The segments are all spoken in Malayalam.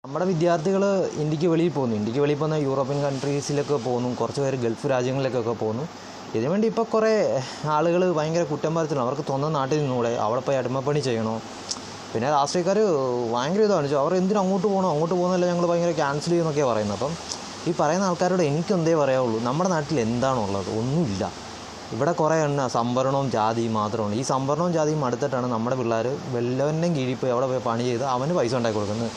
നമ്മുടെ വിദ്യാർത്ഥികൾ ഇന്ത്യക്ക് വെളിയിൽ പോകുന്ന യൂറോപ്യൻ കൺട്രീസിലൊക്കെ പോകുന്നു, കുറച്ച് പേര് ഗൾഫ് രാജ്യങ്ങളിലേക്കൊക്കെ പോകുന്നു. ഇതിനുവേണ്ടി ഇപ്പോൾ കുറേ ആളുകൾ ഭയങ്കര കുറ്റം പറച്ചിലാണ്. അവർക്ക് സ്വന്തം നാട്ടിൽ നിന്നൂടെ, അവിടെ പോയി അടിമപ്പണി ചെയ്യണോ? പിന്നെ രാഷ്ട്രീയക്കാർ ഭയങ്കര ഇതാണ്, അവർ എന്തിനും അങ്ങോട്ട് പോകുന്നതല്ല ഞങ്ങൾ ഭയങ്കര ക്യാൻസൽ ചെയ്യുമെന്നൊക്കെയാണ് പറയുന്നത്. അപ്പം ഈ പറയുന്ന ആൾക്കാരോട് എനിക്കെന്തേ പറയാവുള്ളൂ, നമ്മുടെ നാട്ടിൽ എന്താണുള്ളത്? ഒന്നുമില്ല. ഇവിടെ കുറേ സംവരണവും ജാതിയും മാത്രമാണ്. ഈ സംവരണവും ജാതിയും അടുത്തിട്ടാണ് നമ്മുടെ പിള്ളേർ വല്ലവൻ്റെയും കീഴിൽ പോയി അവിടെ പോയി പണി ചെയ്ത് അവന് പൈസ ഉണ്ടാക്കി കൊടുക്കുന്നത്.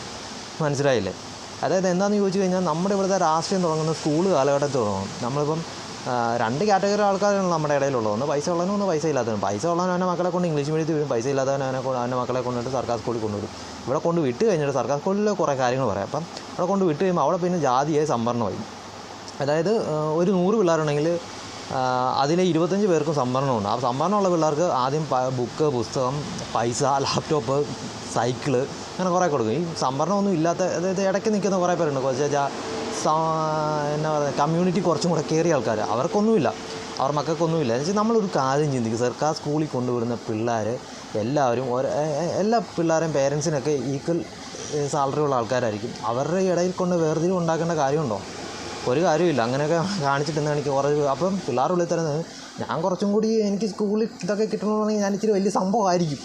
മനസ്സിലായില്ലേ? അതായത് എന്താണെന്ന് ചോദിച്ചു കഴിഞ്ഞാൽ, നമ്മുടെ ഇവിടുത്തെ രാഷ്ട്രീയം തുടങ്ങുന്ന സ്കൂൾ കാലഘട്ടത്തിൽ തുടങ്ങും. നമ്മളിപ്പം രണ്ട് കാറ്റഗറി ആൾക്കാരാണ് നമ്മുടെ ഇടയിലുള്ളത്. ഒന്ന് പൈസ ഉള്ളവനും ഒന്ന് പൈസ ഇല്ലാത്തവനും. പൈസ ഉള്ളവൻ അവൻ്റെ മക്കളെ കൊണ്ട് ഇംഗ്ലീഷ് മീഡിയത്തിൽ വരും, പൈസ ഇല്ലാത്തവൻ അവൻ്റെ മക്കളെ കൊണ്ടിട്ട് സർക്കാർ സ്കൂളിൽ കൊണ്ടുവരും. ഇവിടെ കൊണ്ട് വിട്ട് കഴിഞ്ഞിട്ട് സർക്കാർ സ്കൂളിൽ കുറേ കാര്യങ്ങൾ പറയാം. അപ്പം അവിടെ കൊണ്ട് വിട്ട് കഴിയുമ്പോൾ അവിടെ പിന്നെ ജാതിയായി സംവരണമായി. അതായത് ഒരു 100 പിള്ളേരുണ്ടെങ്കിൽ അതിലെ 25 പേർക്കും സംവരണമുണ്ട്. ആ സംവരണമുള്ള പിള്ളേർക്ക് ആദ്യം ബുക്ക്, പുസ്തകം, പൈസ, ലാപ്ടോപ്പ്, സൈക്കിള്, അങ്ങനെ കുറേ കൊടുക്കും. ഈ സംവരണമൊന്നും ഇല്ലാത്ത, അതായത് ഇടയ്ക്ക് നിൽക്കുന്ന കുറേ പേരുണ്ട്, കുറച്ച് എന്നാ പറയുക, കമ്മ്യൂണിറ്റി കുറച്ചും കൂടെ കയറിയ ആൾക്കാർ. അവർക്കൊന്നുമില്ല, അവർ മക്കൾക്കൊന്നുമില്ല. എന്ന് വെച്ചാൽ നമ്മളൊരു കാര്യം ചിന്തിക്കും, സർക്കാർ സ്കൂളിൽ കൊണ്ടുവരുന്ന പിള്ളേർ എല്ലാവരും എല്ലാ പിള്ളേരെയും പേരൻസിനൊക്കെ ഈക്വൽ സാലറി ഉള്ള ആൾക്കാരായിരിക്കും. അവരുടെ ഇടയിൽ കൊണ്ട് വേർതിരിവ് ഉണ്ടാക്കേണ്ട കാര്യമുണ്ടോ? ഒരു കാര്യമില്ല. അങ്ങനെയൊക്കെ കാണിച്ചിട്ടെന്ന് എനിക്ക് കുറേ അപ്പം പിള്ളേരുടെ ഉള്ളിൽ തരുന്നത്, ഞാൻ കുറച്ചും കൂടി എനിക്ക് സ്കൂളിൽ ഇതൊക്കെ കിട്ടണമെന്നുണ്ടെങ്കിൽ ഞാൻ ഇച്ചിരി വലിയ സംഭവമായിരിക്കും.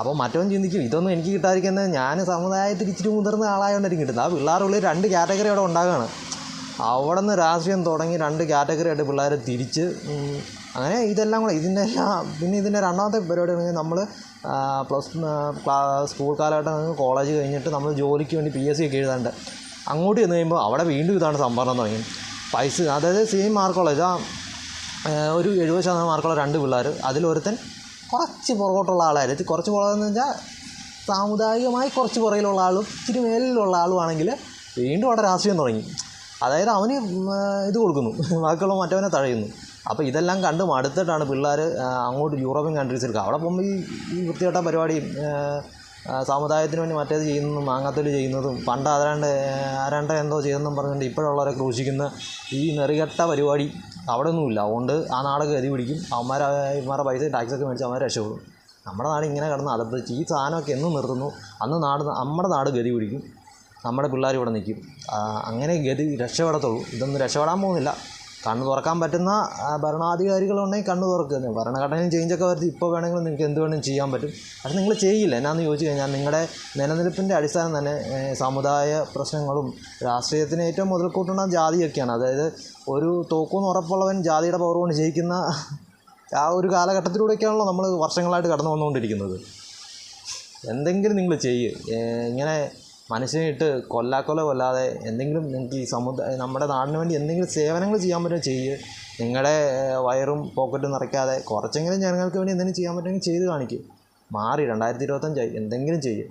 അപ്പോൾ മറ്റവൻ ചിന്തിക്കും, ഇതൊന്നും എനിക്ക് കിട്ടാതിരിക്കുന്നത് ഞാൻ സമുദായത്തിൽ ഇച്ചിരി മുതിർന്ന ആളായതുകൊണ്ടായിരിക്കും കിട്ടുന്നത്. ആ പിള്ളേരുടെ ഉള്ളിൽ 2 കാറ്റഗറി അവിടെ ഉണ്ടാകുകയാണ്. അവിടെ നിന്ന് രാഷ്ട്രീയം തുടങ്ങി 2 കാറ്റഗറി ആയിട്ട് പിള്ളേരെ തിരിച്ച് അങ്ങനെ ഇതെല്ലാം കൂടെ ഇതിൻ്റെ രണ്ടാമത്തെ പരിപാടിയാണെങ്കിൽ നമ്മൾ സ്കൂൾ കാലഘട്ടം കോളേജ് കഴിഞ്ഞിട്ട് നമ്മൾ ജോലിക്ക് വേണ്ടി PSC ഒക്കെ എഴുതാണ്ട് അങ്ങോട്ട് ചെന്ന് കഴിയുമ്പോൾ അവിടെ വീണ്ടും ഇതാണ് സംവരണം തുടങ്ങി. പൈസ, അതായത് സെയിം മാർക്കുള്ള ഒരു 70% മാർക്കുള്ള 2 പിള്ളേർ, അതിലൊരുത്തൻ കുറച്ച് പുറകോട്ടുള്ള ആളായിരുന്നു. കുറച്ച് പുറകെന്ന് വെച്ചാൽ സാമുദായികമായി കുറച്ച് പുറകിലുള്ള ആളും ഇച്ചിരി മേലിലുള്ള ആളുമാണെങ്കിൽ വീണ്ടും അവിടെ രാഷ്ട്രീയം തുടങ്ങി. അതായത് അവന് ഇത് കൊടുക്കുന്നു, ബാക്കിയുള്ള മറ്റവനെ തഴയുന്നു. അപ്പോൾ ഇതെല്ലാം കണ്ട് മടുത്തിട്ടാണ് പിള്ളേർ അങ്ങോട്ട് യൂറോപ്യൻ കൺട്രീസിലേക്ക്. അവിടെ പോകുമ്പോൾ ഈ വൃത്തികെട്ട പരിപാടി, സമുദായത്തിന് വേണ്ടി മറ്റേത് ചെയ്യുന്നതും മാങ്ങാത്തൊലി ചെയ്യുന്നതും, പണ്ട് ആരാണ്ട് എന്തോ ചെയ്തെന്നും പറഞ്ഞുകൊണ്ട് ഇപ്പോഴുള്ളവരെ ക്രൂശിക്കുന്ന ഈ നെറികെട്ട പരിപാടി അവിടെ ഒന്നുമില്ല. അതുകൊണ്ട് ആ നാടൊക്കെ ഗതി പിടിക്കും. ഇവന്മാരുടെ പൈസ ടാക്സൊക്കെ മേടിച്ച് അവന്മാർ രക്ഷപ്പെടും. നമ്മുടെ നാട് ഇങ്ങനെ കിടന്ന് അതപ്പതിച്ച് ഈ സാധനമൊക്കെ എന്ന് നിർത്തുന്നു അന്ന് നമ്മുടെ നാട് ഗതി പിടിക്കും. നമ്മുടെ പിള്ളേർ ഇവിടെ നിൽക്കും. അങ്ങനെ ഗതി രക്ഷപ്പെടത്തുള്ളൂ. ഇതൊന്നും രക്ഷപ്പെടാൻ പോകുന്നില്ല. കണ്ണ് തുറക്കാൻ പറ്റുന്ന ഭരണാധികാരികളുണ്ടെങ്കിൽ കണ്ണ് തുറക്കുക. ഭരണഘടനയും ചേഞ്ചൊക്കെ വരുത്തി ഇപ്പോൾ വേണമെങ്കിൽ നിങ്ങൾക്ക് എന്ത് വേണമെങ്കിലും ചെയ്യാൻ പറ്റും. പക്ഷേ നിങ്ങൾ ചെയ്യില്ല. എന്നാന്ന് ചോദിച്ചു കഴിഞ്ഞാൽ, നിങ്ങളുടെ നിലനിൽപ്പിൻ്റെ അടിസ്ഥാനം തന്നെ സമുദായ പ്രശ്നങ്ങളും രാഷ്ട്രീയത്തിന് ഏറ്റവും മുതൽക്കൂട്ടുന്ന ജാതിയൊക്കെയാണ്. അതായത് ഒരു തോക്കുമെന്ന് ഉറപ്പുള്ളവൻ ജാതിയുടെ പവർ കൊണ്ട് ജയിക്കുന്ന ആ ഒരു കാലഘട്ടത്തിലൂടെയൊക്കെയാണല്ലോ നമ്മൾ വർഷങ്ങളായിട്ട് കടന്നു വന്നുകൊണ്ടിരിക്കുന്നത്. എന്തെങ്കിലും നിങ്ങൾ ചെയ്യുക. ഇങ്ങനെ മനുഷ്യനെ ഇട്ട് കൊല്ലാതെ എന്തെങ്കിലും നിങ്ങൾക്ക് ഈ നമ്മുടെ നാടിന് വേണ്ടി എന്തെങ്കിലും സേവനങ്ങൾ ചെയ്യാൻ പറ്റുമോ ചെയ്യുക. നിങ്ങളുടെ വയറും പോക്കറ്റും നിറയ്ക്കാതെ കുറച്ചെങ്കിലും ജനങ്ങൾക്ക് വേണ്ടി എന്തെങ്കിലും ചെയ്യാൻ പറ്റുമെങ്കിൽ ചെയ്ത് കാണിക്കുക. മാറി 2025 എന്തെങ്കിലും ചെയ്യുക.